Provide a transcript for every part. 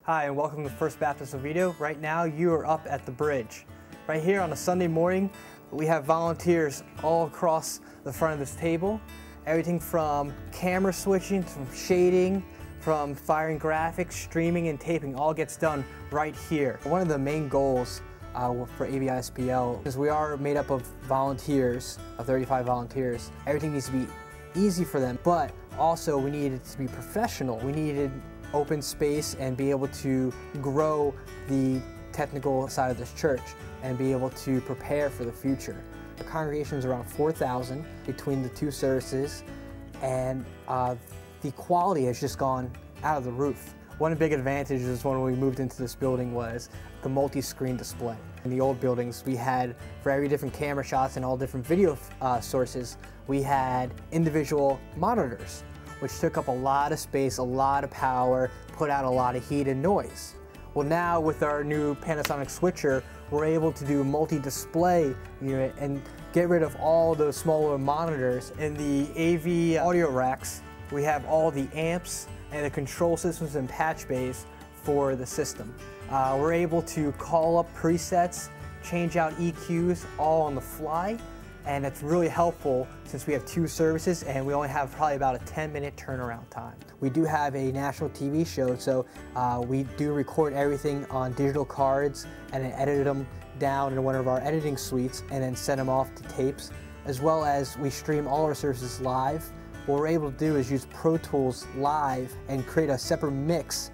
Hi, and welcome to First Baptist Oviedo. Right now, you are up at the bridge. Right here on a Sunday morning, we have volunteers all across the front of this table. Everything from camera switching, from shading, from firing graphics, streaming, and taping all gets done right here. One of the main goals for AVISPL is we are made up of volunteers, of 35 volunteers. Everything needs to be easy for them, but also we needed it to be professional. We needed open space and be able to grow the technical side of this church and be able to prepare for the future. The congregation is around 4,000 between the two services, and the quality has just gone out of the roof. One big advantage is when we moved into this building was the multi-screen display. In the old buildings, we had, for every different camera shots and all different video sources, we had individual monitors, which took up a lot of space, a lot of power, put out a lot of heat and noise. Well, now with our new Panasonic switcher, we're able to do multi-display unit and get rid of all those smaller monitors. In the AV audio racks, we have all the amps and the control systems and patch bays for the system. We're able to call up presets, change out EQs all on the fly, and it's really helpful since we have two services and we only have probably about a 10-minute turnaround time. We do have a national TV show, so we do record everything on digital cards and then edit them down in one of our editing suites and then send them off to tapes, as well as we stream all our services live. What we're able to do is use Pro Tools Live and create a separate mix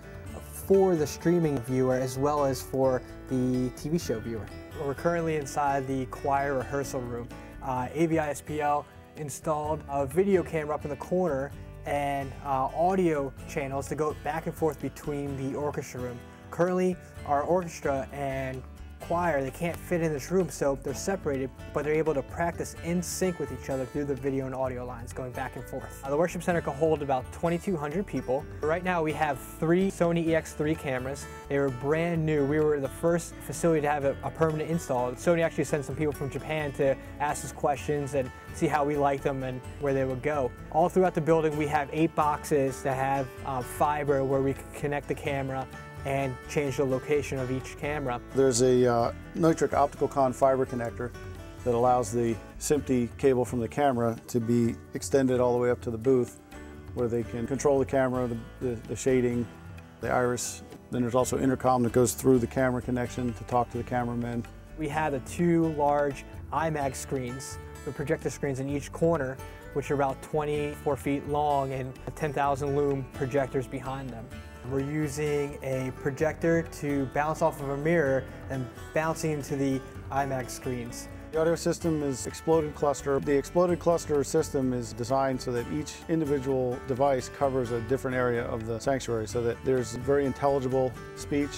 for the streaming viewer as well as for the TV show viewer. We're currently inside the choir rehearsal room. AVISPL installed a video camera up in the corner and audio channels to go back and forth between the orchestra room. Currently, our orchestra and choir, they can't fit in this room, so they're separated, but they're able to practice in sync with each other through the video and audio lines going back and forth. The worship center can hold about 2,200 people. Right now we have 3 Sony EX3 cameras. They were brand new. We were the first facility to have a permanent install. Sony actually sent some people from Japan to ask us questions and see how we liked them and where they would go. All throughout the building we have 8 boxes that have fiber where we can connect the camera and change the location of each camera. There's a nitric optical con fiber connector that allows the SMPTE cable from the camera to be extended all the way up to the booth where they can control the camera, the shading, the iris. Then there's also intercom that goes through the camera connection to talk to the cameramen. We have the 2 large IMAX screens with projector screens in each corner, which are about 24 feet long, and 10,000 lumen projectors behind them. We're using a projector to bounce off of a mirror and bouncing into the IMAX screens. The audio system is exploded cluster. The exploded cluster system is designed so that each individual device covers a different area of the sanctuary so that there's very intelligible speech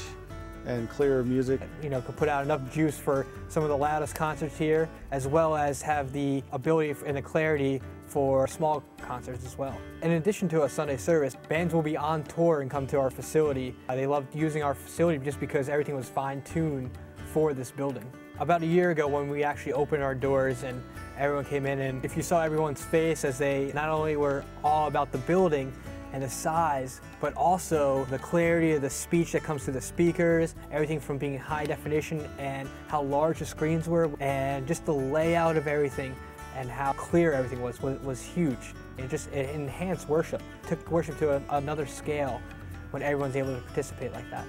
and clear music. You know, could put out enough juice for some of the loudest concerts here, as well as have the ability and the clarity for small concerts as well. In addition to a Sunday service, bands will be on tour and come to our facility. They loved using our facility just because everything was fine-tuned for this building. About a year ago when we actually opened our doors and everyone came in, and if you saw everyone's face as they not only were all about the building and the size, but also the clarity of the speech that comes through the speakers, everything from being high definition and how large the screens were, and just the layout of everything and how clear everything was huge. It enhanced worship. It took worship to another scale when everyone's able to participate like that.